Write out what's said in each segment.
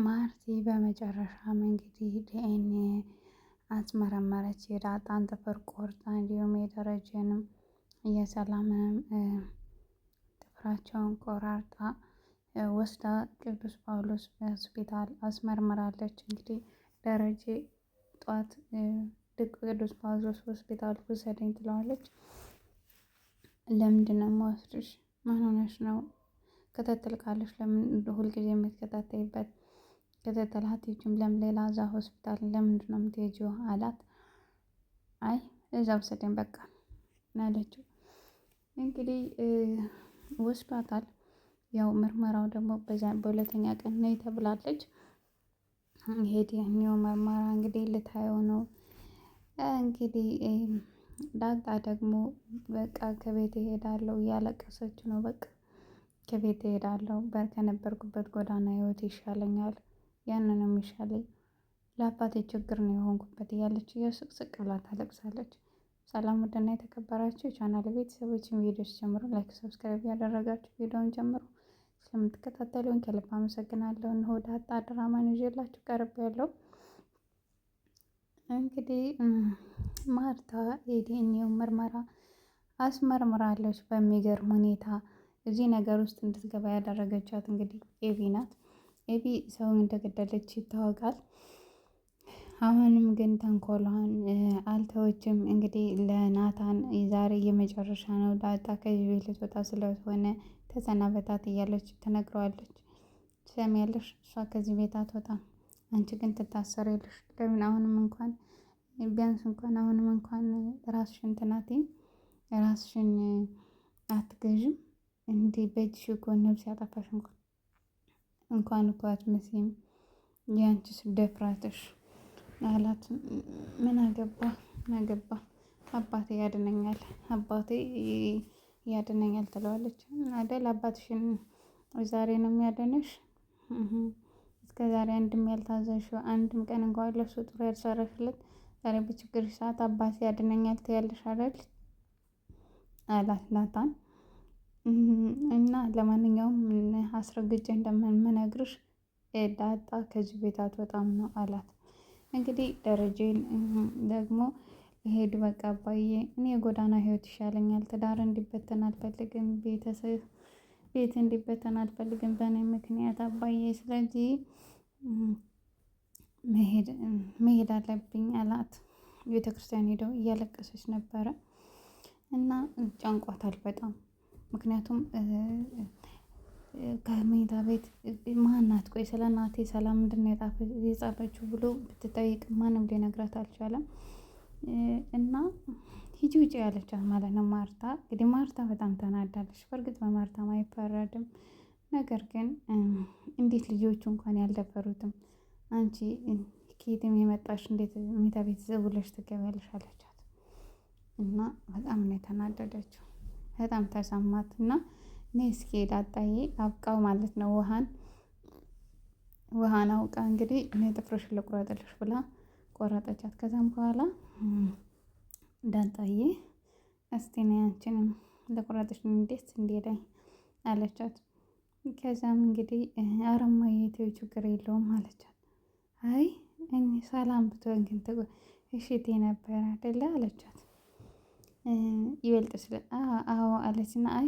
ማርቲ በመጨረሻም እንግዲህ ዲኤንኤ አስመረመረች። የዳጣን ጥፍር ቆርጣ እንዲሁም የደረጀንም የሰላምንም ጥፍራቸውን ቆራርጣ ወስዳ ቅዱስ ጳውሎስ ሆስፒታል አስመርምራለች። እንግዲህ ደረጀ ጧት ቅዱስ ጳውሎስ ሆስፒታል ውሰደኝ ትለዋለች። ለምንድን ነው የምወስድሽ? ምን ሆነሽ ነው? ክትትል ካለሽ ለምን ሁልጊዜ የምትከታተይበት ክትትል አትሄጂም? ለምን ሌላ እዛ ሆስፒታል ለምንድን ነው የምትሄጂው አላት። አይ እዛ ውሰደኝ በቃ አለችው። እንግዲህ ወስዷታል። ያው ምርመራው ደግሞ በሁለተኛ ቀን ነይ ተብላለች። ዲኤንኤው ምርመራ እንግዲህ ልታየው ነው። እንግዲህ ዳጣ ደግሞ በቃ ከቤት እሄዳለሁ እያለቀሰች ነው። በቃ ከቤት እሄዳለሁ ከነበርኩበት ጎዳና ህይወት ይሻለኛል፣ ያንን ነው የሚሻለኝ፣ ለአባቴ ችግር ነው የሆንኩበት እያለች ስቅስቅ ብላ ታለቅሳለች። ሰላም ውድና የተከበራችሁ የቻናል ቤተሰቦችን ቪዲዮስ ጀምሮ ላይክ ሰብስክራይብ ያደረጋችሁ ቪዲዮውን ጀምሮ ስለምትከታተሉን ከልብ አመሰግናለሁ። እነሆ ዳጣ ድራማን ይዤላችሁ ቀርቤያለሁ። እንግዲህ ማርታ የዲኤንኤው ምርመራ አስመርምራለች በሚገርም ሁኔታ። እዚህ ነገር ውስጥ እንድትገባ ያደረገቻት እንግዲህ ኤቢ ናት። ኤቢ ሰውን እንደገደለች ይታወቃል። አሁንም ግን ተንኮሏን አልተወችም። እንግዲህ ለናታን ዛሬ የመጨረሻ ነው፣ ዳጣ ከዚህ ቤት ልትወጣ ስለሆነ ተሰናበታት እያለች ትነግረዋለች። ትሰሚያለሽ? እሷ ከዚህ ቤት አትወጣም፣ አንቺ ግን ትታሰሪያለሽ። ለምን አሁንም እንኳን ቢያንስ እንኳን አሁንም እንኳን ራስሽን ትናቴን ራስሽን አትገዥም እንዴ? በእጅሽ እኮ ነፍስ ያጠፋሽ እንኳን እኮ አትመስይም፣ ያንቺስ ደፍራትሽ አላት። ምን አገባ ምን አገባ አባቴ ያድነኛል፣ አባቴ ያድነኛል ትለዋለች። አይደል አባትሽን ዛሬ ነው የሚያድንሽ? እስከ ዛሬ አንድም ያልታዘዝሽው አንድም ቀን እንኳን ለሱ ጥሩ ያልሰራሽለት ዛሬ በችግርሽ ሰዓት አባቴ ያድነኛል ትያለሽ አይደል አላት ናታን። እና ለማንኛውም አስረግጬ እንደምነግርሽ ዳጣ ከዚህ ቤት አትወጣም ነው አላት። እንግዲህ ደረጀን ደግሞ ሄድ በቃ አባዬ እኔ የጎዳና ህይወት ይሻለኛል፣ ትዳር እንዲበተን አልፈልግም፣ ቤተሰብ ቤት እንዲበተን አልፈልግም በእኔ ምክንያት አባዬ፣ ስለዚህ መሄድ አለብኝ አላት። ቤተክርስቲያን ሄደው እያለቀሰች ነበረ እና ጨንቋታል በጣም። ምክንያቱም ከመኝታ ቤት ማናት ቆይ ስለ እናቴ ሰላም ምንድን ነው የጻፈችው ብሎ ብትጠይቅ ማንም ሊነግራት አልቻለም። እና ሂጂ ውጪ ያለቻት ማለት ነው ማርታ። እንግዲህ ማርታ በጣም ተናዳለች። በእርግጥ በማርታ አይፈረድም። ነገር ግን እንዴት ልጆቹ እንኳን ያልደፈሩትም አንቺ ከየትም የመጣሽ እንዴት መኝታ ቤት ዘው ብለሽ ትገቢያለሽ አለቻት። እና በጣም ነው የተናደደችው። በጣም ተሰማት። እና እኔ እስኪ ዳጣዬ አብቃው ማለት ነው ውሃን አውቃ እንግዲህ እኔ ጥፍርሽን ልቁረጥልሽ ብላ ቆረጠቻት። ከዛም በኋላ ዳጣዬ እስቲ ነይ አንቺንም ልቁረጥሽ እንዴት እንዲለኝ አለቻት። ከዛም እንግዲህ ኧረ እማዬ ተይው ችግር የለውም አለቻት። አይ እኔ ሰላም ብትሆን ግን እሽቴ ነበረ አይደለ አለቻት። ይበልጥ ስለ አዎ አለችና አይ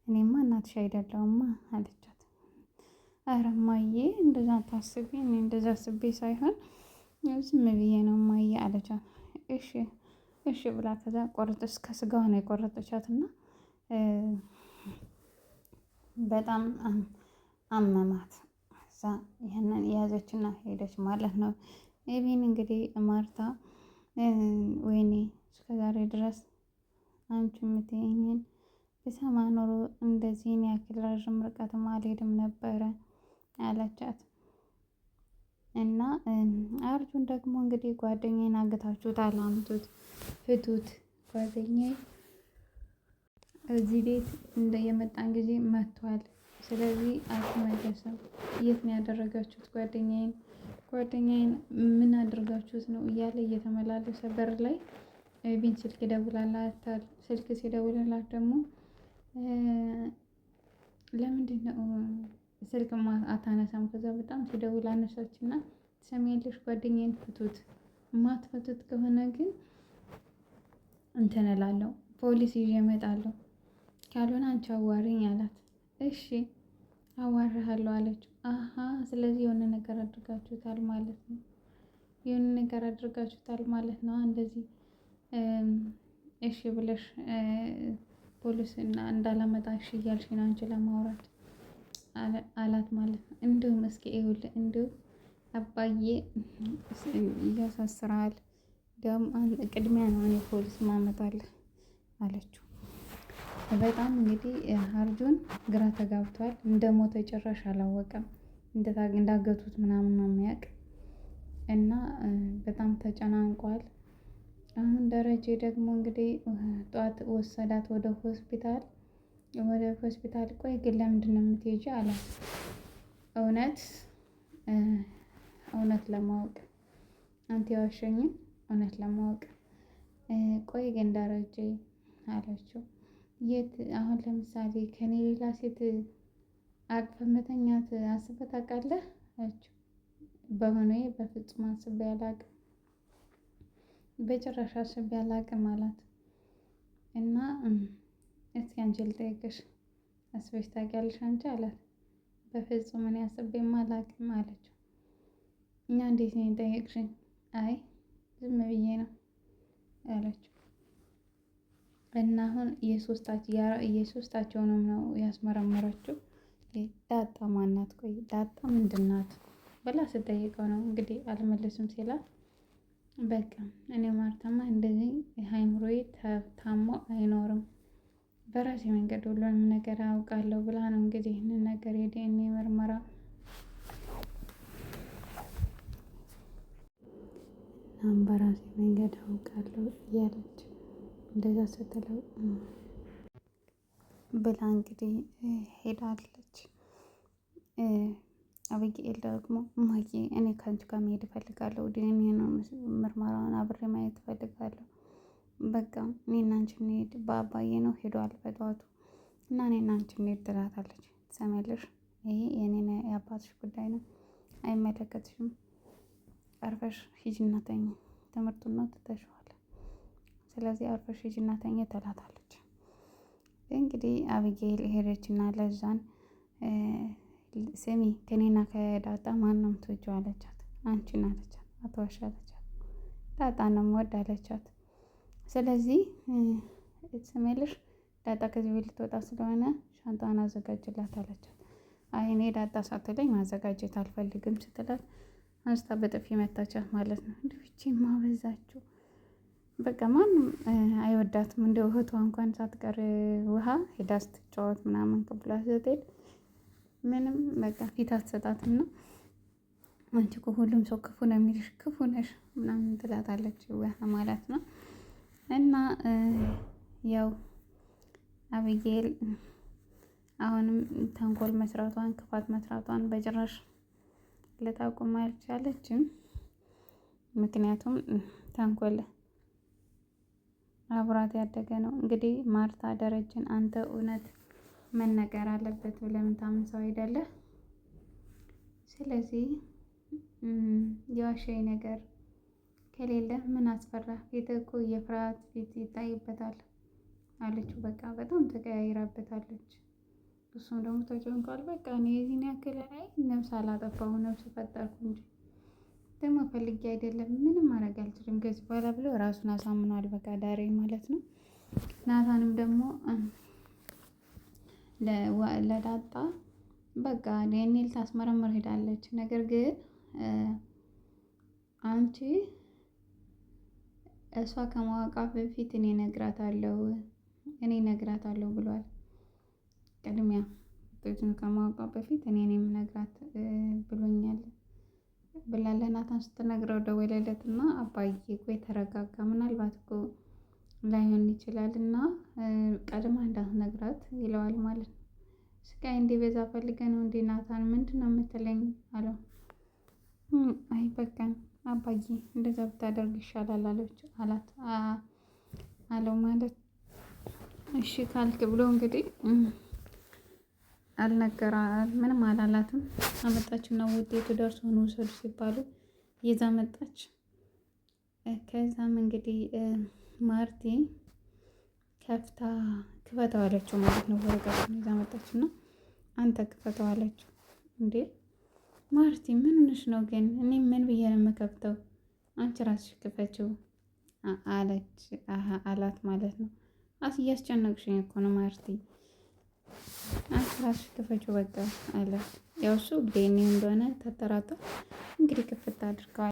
እኔማ እናትሽ አይደለሁማ አለቻት። ኧረ እማዬ እንደዛ ታስቢ፣ እኔ እንደዛ አስቤ ሳይሆን ዝም ብዬ ነው እማዬ አለቻት። እሺ እሺ ብላ ከዛ ቆረጠች። ከስጋዋ ነው የቆረጠቻት እና በጣም አመማት። እዛ ያንን የያዘችና ሄደች ማለት ነው። ኤቢን እንግዲህ ማርታ ወይኔ እስከዛሬ ድረስ አንቺ የምትይኝን ብሰማ ኖሮ እንደዚህን ያክል ረዥም ርቀትም አልሄድም ነበረ አለቻት። እና አርጁን ደግሞ እንግዲህ ጓደኛዬን አግታችሁታል፣ አምጡት፣ ፍቱት፣ ጓደኛዬ እዚህ ቤት የመጣን ጊዜ መጥቷል፣ ስለዚህ አልተመለሰም። የት ነው ያደረጋችሁት ጓደኛዬን ምን አድርጋችሁት ነው እያለ እየተመላለሰ በር ላይ ኤቢን ስልክ ይደውላላታል። ስልክ ሲደውልላት ደግሞ ለምንድን ነው ስልክ አታነሳም። ከዛ በጣም ሲደውል አነሳችና ትሰሚያለሽ ጓደኛዬን ፍቱት፣ ማትፈቱት ከሆነ ግን እንትን እላለሁ ፖሊስ ይዤ እመጣለሁ፣ ካልሆነ አንቺ አዋሪኝ አላት። እሺ አዋራሃለሁ አለችው። አሀ ስለዚህ የሆነ ነገር አድርጋችሁታል ማለት ነው፣ የሆነ ነገር አድርጋችሁታል ማለት ነው እንደዚህ እሺ ብለሽ ፖሊስ እንዳላመጣ እሺ እያልሽ ነው አንቺ ለማውራት አላት ማለት ነው። እንዲሁም እስኪ ይኸውልህ እንዲሁ አባዬ እያሳስራል ደግሞ ቅድሚያ ነው እኔ ፖሊስ ማመጣለህ አለችው። በጣም እንግዲህ አርጁን ግራ ተጋብቷል። እንደ ሞተ ጭራሽ አላወቀም። እንዳገቱት ምናምን ነው የሚያውቅ እና በጣም ተጨናንቋል። አሁን ደረጀ ደግሞ እንግዲህ ጠዋት ወሰዳት ወደ ሆስፒታል። ቆይ ግን ለምንድን ነው የምትሄጂ አላት። እውነት ለማወቅ አንተ የዋሸኝን እውነት ለማወቅ። ቆይ ግን ደረጀ አለችው፣ የት አሁን ለምሳሌ ከኔ ሌላ ሴት አቅፈህ መተኛት አስበህ ታውቃለህ አለችው። በሆነ በፍጹም አስቤ አላውቅም፣ በጭራሽ አስቤ አላውቅም አላት። እና እስኪ አንቺ ልጠይቅሽ አስበሽ ታውቂያለሽ አንቺ አላት። በፍጹም እኔ አስቤም አላውቅም አለችው። እና እንዴት ነው የጠየቅሽኝ? አይ ዝም ብዬ ነው አለችው። እና አሁን የሶስታቸውንም ነው ያስመረመረችው። ዳጣ ማናት? ቆይ ዳጣ ምንድን ናት ብላ ስጠይቀው ነው እንግዲህ አልመለስም ሲላት፣ በቃ እኔ ማርታማ እንደዚህ ሃይምሮዬ ታሞ አይኖርም፣ በራሴ መንገድ ሁሉንም ነገር አውቃለሁ ብላ ነው እንግዲህ ይህንን ነገር የዲኤንኤ ምርመራ እናም በራሴ መንገድ አውቃለሁ እያለች እንደዛ ስትለው ብላ እንግዲህ ሄዳለች። አብጌል ደግሞ እማዬ እኔ ከአንቺ ጋር መሄድ እፈልጋለሁ፣ ዲኤንኤ ነው ምርመራውን አብሬ ማየት እፈልጋለሁ፣ በቃ እኔና አንቺ እንሂድ፣ በአባዬ ነው ሄዷል በጠዋቱ እና እኔና አንቺ እንሂድ ትላታለች። ትሰሚያለሽ ይሄ የኔና የአባትሽ ጉዳይ ነው፣ አይመለከትሽም፣ አርፈሽ ሂጂና ተኝ፣ ትምህርቱን ነው ትተሽዋል፣ ስለዚህ አርፈሽ ሂጂና ተኝ ትላታለች። እንግዲህ አብጌል ሄደችና ለዛን ስሚ ከኔና ከዳጣ ማንም የምትወጂው አለቻት። አንቺን አለቻት። አትዋሽ አለቻት። ዳጣ ነው የምወድ አለቻት። ስለዚህ ትሰሚያለሽ ዳጣ ከዚህ ቤት ልትወጣ ስለሆነ ሻንጣዋን አዘጋጅላት አለቻት። አይ እኔ ዳጣ ሳትለኝ ማዘጋጀት አልፈልግም ስትላት አንስታ በጥፊ መታቻት ማለት ነው። እንዲች ማበዛችው በቃ ማንም አይወዳትም። እንደ እህቷ እንኳን ሳትቀር ውሃ ሄዳ ስትጫወት ምናምን ቅብላ ስትሄድ ምንም በቃ ፊት አትሰጣትም ነው። አንቺ እኮ ሁሉም ሰው ክፉ ነው የሚልሽ፣ ክፉ ነሽ ምናምን ትላታለች ውሃ ማለት ነው። እና ያው አብጌል አሁንም ተንኮል መስራቷን ክፋት መስራቷን በጭራሽ ልታቆም አልቻለችም። ምክንያቱም ተንኮል አብሯት ያደገ ነው። እንግዲህ ማርታ ደረጀን አንተ እውነት መነገር አለበት ብለህ የምታምን ሰው አይደለህ፣ ስለዚህ የዋሸኝ ነገር ከሌለ ምን አስፈራ፣ ፊት እኮ የፍርሃት ፊት ይታይበታል አለችው። በቃ በጣም ተቀያይራበታለች። እሱም ደግሞ ተጨንቋል። በቃ እኔ የዚህን ያክል አይ ነፍስ አላጠፋሁ ነፍስ ፈጠርኩ እንጂ ደግሞ ፈልጌ አይደለም፣ ምንም ማድረግ አልችልም ከዚህ በኋላ ብሎ ራሱን አሳምኗል። በቃ ዳሬ ማለት ነው። ናታንም ደግሞ ለዳጣ በቃ ዲኤንኤ ልታስመረምር ሄዳለች። ነገር ግን አንቺ እሷ ከማወቃ በፊት እኔ እነግራታለሁ ብሏል። ቅድሚያ ቤቱን ከማወቃ በፊት እኔ የምነግራት ብሎኛል ብላ ለናታን ስትነግረው ደወለለትና አባዬ ቆይ ተረጋጋ፣ ምናልባት እኮ ላይሆን ይችላል እና ቀድማ እንዳትነግራት ይለዋል ማለት ነው። ስቃይ እንዲበዛ ፈልገህ ነው እንዴ ናታን? ምንድን ነው የምትለኝ አለው። አይ በቃ አባዬ እንደዛ ብታደርግ ይሻላል አለው ማለት እሺ ካልክ ብሎ እንግዲህ አልነገራ ምንም አላላትም። አመጣችና ውጤቱ ደርሶ ነው ውሰዱ ሲባሉ ይዛ መጣች። ከዛም እንግዲህ ማርቲ ከፍታ ክፈተው አለችው ማለት ነው። ወረቀቱን ይዛ መጣችና አንተ ክፈተው አለችው። እንዴ ማርቲ ምን ሆነሽ ነው ግን? እኔ ምን ብዬ ነው የምከፍተው? አንቺ ራስሽ ክፈችው አላት ማለት ነው። እያስጨነቅሽኝ እኮ ነው ማርቲ፣ አንቺ ራስሽ ክፈችው በቃ አላት። ያው እሱ ዴኒ እንደሆነ ተጠራጠር እንግዲህ ክፍት አድርገዋል።